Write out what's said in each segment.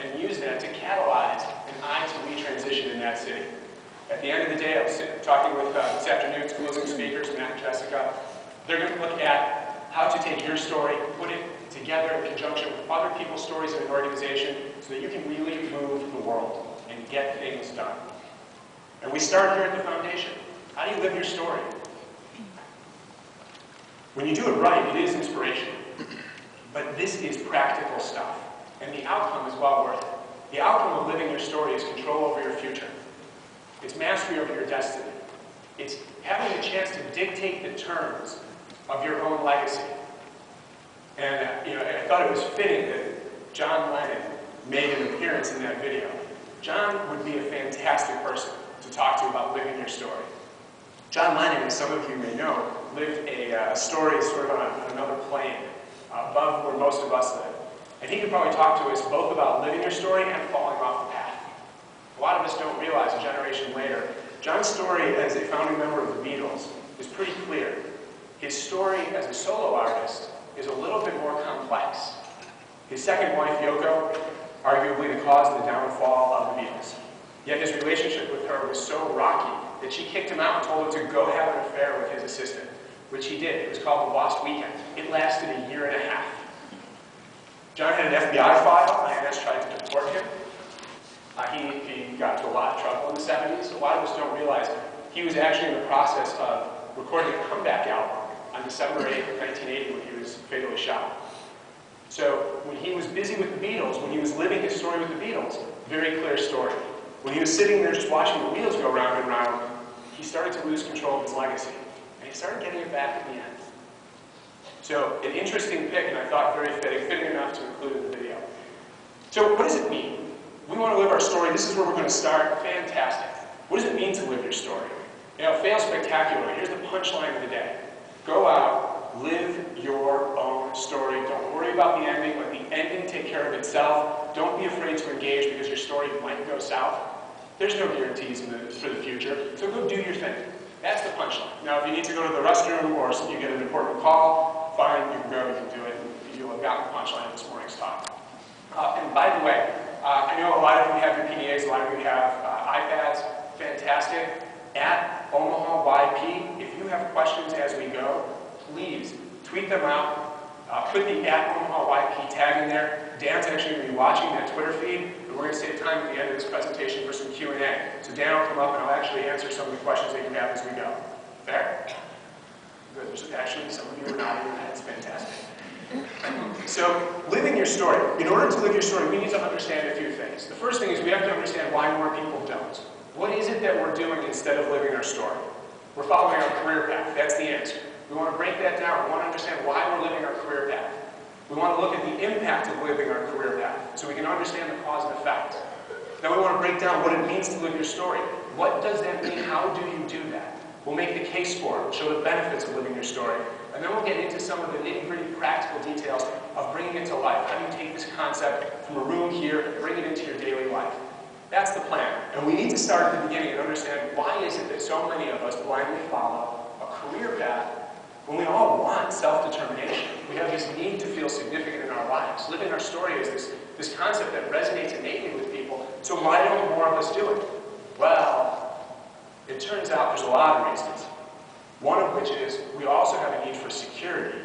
and use that to catalyze an I to we transition in that city. At the end of the day, I was talking with this afternoon's closing speakers, Matt and Jessica. They're going to look at how to take your story, put it together in conjunction with other people's stories in an organization so that you can really move the world and get things done. And we start here at the foundation. How do you live your story? When you do it right, it is inspiration. But this is practical stuff. And the outcome is well worth it. The outcome of living your story is control over your future. It's mastery over your destiny. It's having the chance to dictate the terms of your own legacy. And I thought it was fitting that John Lennon made an appearance in that video. John would be a fantastic person to talk to about living your story. John Lennon, as some of you may know, lived a story sort of on another plane, above where most of us live. And he could probably talk to us both about living your story and falling off the path. A lot of us don't realize a generation later, John's story as a founding member of the Beatles is pretty clear. His story as a solo artist is a little bit more complex. His second wife, Yoko, arguably the cause of the downfall of the Beatles. Yet his relationship with her was so rocky that she kicked him out and told him to go have an affair with his assistant, which he did. It was called The Lost Weekend. It lasted a year and a half. John had an FBI file. INS tried to deport him. He got into a lot of trouble in the 70s. A lot of us don't realize he was actually in the process of recording a comeback album on December 8, 1980, when he was fatally shot. So when he was busy with the Beatles, when he was living his story with the Beatles, very clear story. When he was sitting there just watching the wheels go round and round, he started to lose control of his legacy. And he started getting it back at the end. So an interesting pick, and I thought very fitting enough to include in the video. So what does it mean? We want to live our story. This is where we're going to start. Fantastic. What does it mean to live your story? Fail spectacularly. Here's the punchline of the day. Go out, live your own story. Don't worry about the ending. Let the ending take care of itself. Don't be afraid to engage because your story might go south. There's no guarantees for the future, so go do your thing. That's the punchline. Now, if you need to go to the restroom or you get an important call, fine, you can go, you can do it. You'll have gotten the punchline of this morning's talk. And by the way, I know a lot of you have your PDAs, a lot of you have iPads. Fantastic. At Omaha YP, if you have questions as we go, please tweet them out. Put the at Omaha YP tag in there. Dan's actually going to be watching that Twitter feed, and we're going to save time at the end of this presentation for some Q&A. So Dan will come up and I'll actually answer some of the questions that you have as we go. Fair? Good. There's actually some of you are nodding your heads. Fantastic. So, living your story. In order to live your story, we need to understand a few things. The first thing is we have to understand why more people don't. What is it that we're doing instead of living our story? We're following our career path. That's the answer. We want to break that down. We want to understand why we're living our career path. We want to look at the impact of living our career path so we can understand the cause and effect. Then we want to break down what it means to live your story. What does that mean? How do you do that? We'll make the case for it, show the benefits of living your story, and then we'll get into some of the nitty-gritty practical details of bringing it to life. How do you take this concept from a room here and bring it into your daily life? That's the plan. And we need to start at the beginning and understand why is it that so many of us blindly follow a career path when we all want self-determination. We have this need to feel significant in our lives. Living our story is this concept that resonates innately with people, so why don't more of us do it? Well, it turns out there's a lot of reasons. One of which is we also have a need for security.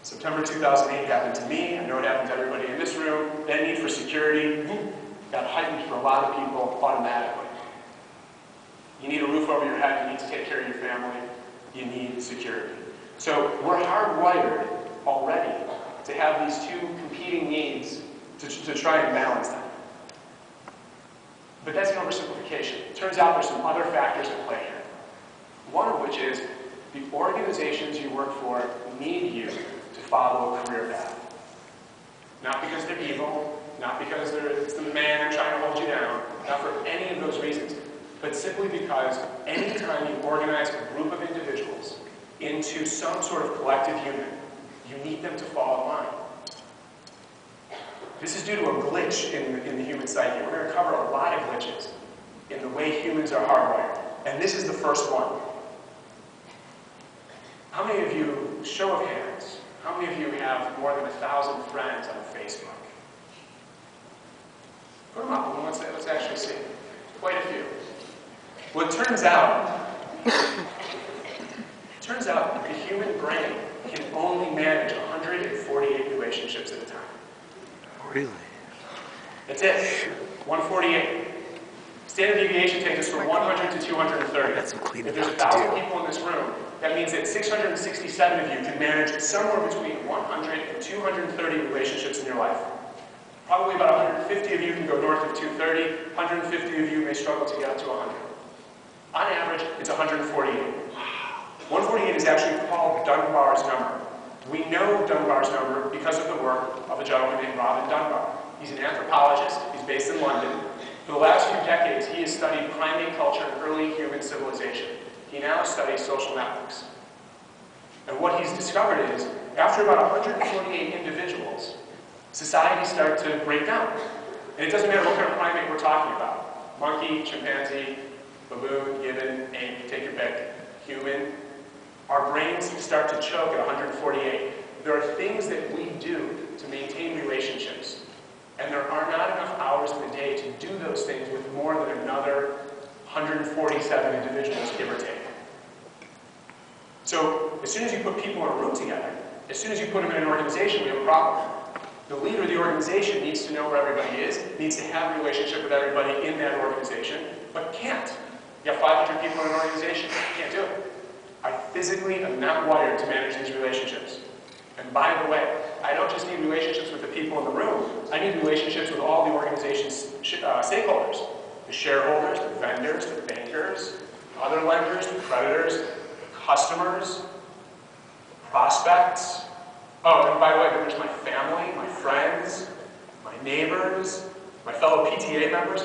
September 2008 happened to me. I know it happened to everybody in this room. That need for security got heightened for a lot of people automatically. You need a roof over your head. You need to take care of your family. You need security. So we're hardwired already to have these two competing needs to try and balance them. But that's an oversimplification. It turns out there's some other factors at play here. One of which is the organizations you work for need you to follow a career path. Not because they're evil, not because it's the man trying to hold you down, not for any of those reasons, but simply because anytime you organize a group of individuals into some sort of collective unit, you need them to fall in line. This is due to a glitch in the human psyche. We're going to cover a lot of glitches in the way humans are hardwired. And this is the first one. How many of you, show of hands, how many of you have more than 1,000 friends on Facebook? turns out the human brain can only manage 148 relationships at a time. Really? That's it. 148. Standard deviation takes us from 100 to 230. That's some cleaning If there's up to 1,000 do. people in this room, that means that 667 of you can manage somewhere between 100 and 230 relationships in your life. Probably about 150 of you can go north of 230. 150 of you may struggle to get up to 100. On average, it's 148. 148 is actually called Dunbar's number. We know Dunbar's number because of the work of a gentleman named Robin Dunbar. He's an anthropologist. He's based in London. For the last few decades, he has studied primate culture and early human civilization. He now studies social networks. And what he's discovered is, after about 148 individuals, societies start to break down. And it doesn't matter what kind of primate we're talking about. Monkey, chimpanzee, baboon, gibbon, ape, take your pick, human. Our brains start to choke at 148. There are things that we do to maintain relationships. And there are not enough hours in the day to do those things with more than another 147 individuals, give or take. So as soon as you put people in a room together, as soon as you put them in an organization, we have a problem. The leader of the organization needs to know where everybody is, needs to have a relationship with everybody in that organization, but can't. You have 500 people in an organization, can't do it. I physically am not wired to manage these relationships. And by the way, I don't just need relationships with the people in the room. I need relationships with all the organization's stakeholders. The shareholders, the vendors, the bankers, other lenders, the creditors, customers, prospects. Oh, and by the way, there's my family, my friends, my neighbors, my fellow PTA members.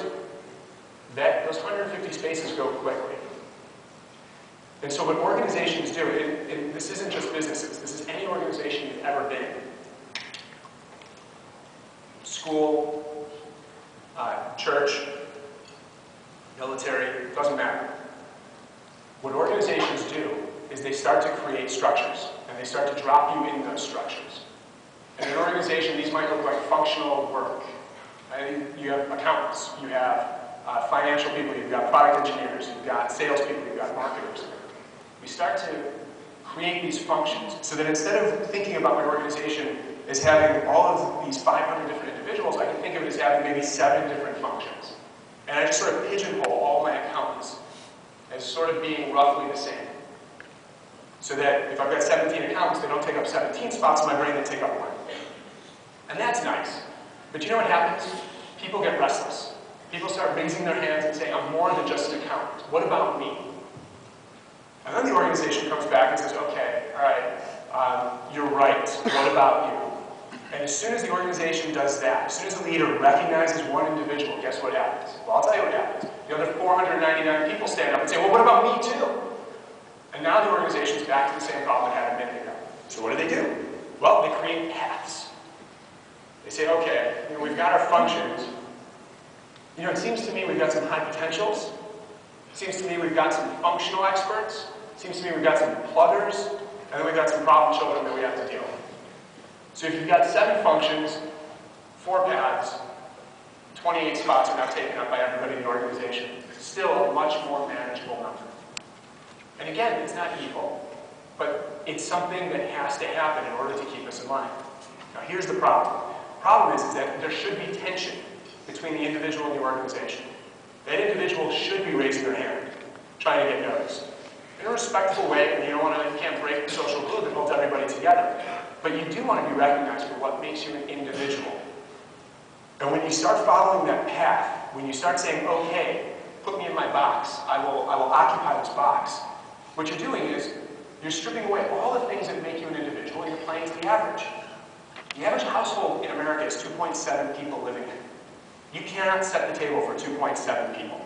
Those 150 spaces go quickly. And so what organizations do, and this isn't just businesses, this is any organization you've ever been in. School, church, military, doesn't matter. What organizations do is they start to create structures, and they start to drop you in those structures. In an organization, these might look like functional work. You have accountants, you have financial people, you've got product engineers, you've got salespeople, you've got marketers. We start to create these functions so that instead of thinking about my organization as having all of these 500 different individuals, I can think of it as having maybe 7 different functions. And I just sort of pigeonhole all my accountants as sort of being roughly the same. So that if I've got 17 accountants, they don't take up 17 spots in my brain, they take up 1. And that's nice. But you know what happens? People get restless. People start raising their hands and saying, I'm more than just an accountant. What about me? And then the organization comes back and says, okay, all right, you're right. What about you? And as soon as the organization does that, as soon as the leader recognizes one individual, guess what happens? Well, I'll tell you what happens. The other 499 people stand up and say, well, what about me too? And now the organization's back to the same problem it had a minute ago. So what do? Well, they create paths. They say, okay, we've got our functions. It seems to me we've got some high potentials. It seems to me we've got some functional experts. It seems to me we've got some pluggers. And then we've got some problem children that we have to deal with. So if you've got 7 functions, 4 paths, 28 spots are now taken up by everybody in the organization. Still a much more manageable number. And again, it's not evil, but it's something that has to happen in order to keep us in line. Now here's the problem. The problem is that there should be tension between the individual and the organization. That individual should be raising their hand, trying to get noticed. In a respectful way, and you can't break the social glue that holds everybody together. But you do want to be recognized for what makes you an individual. And when you start following that path, when you start saying, okay, put me in my box, I will occupy this box, what you're doing is you're stripping away all the things that make you an individual and you're playing to the average. The average household in America is 2.7 people living in. You cannot set the table for 2.7 people.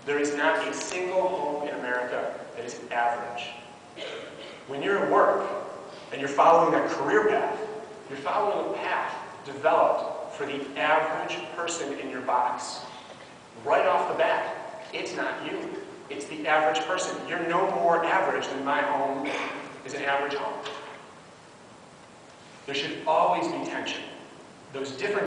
There is not a single home in America that is average. When you're at work and you're following that career path, you're following a path developed for the average person in your box. Right off the bat, it's not you. It's the average person. You're no more average than my home is an average home. There should always be tension. Those different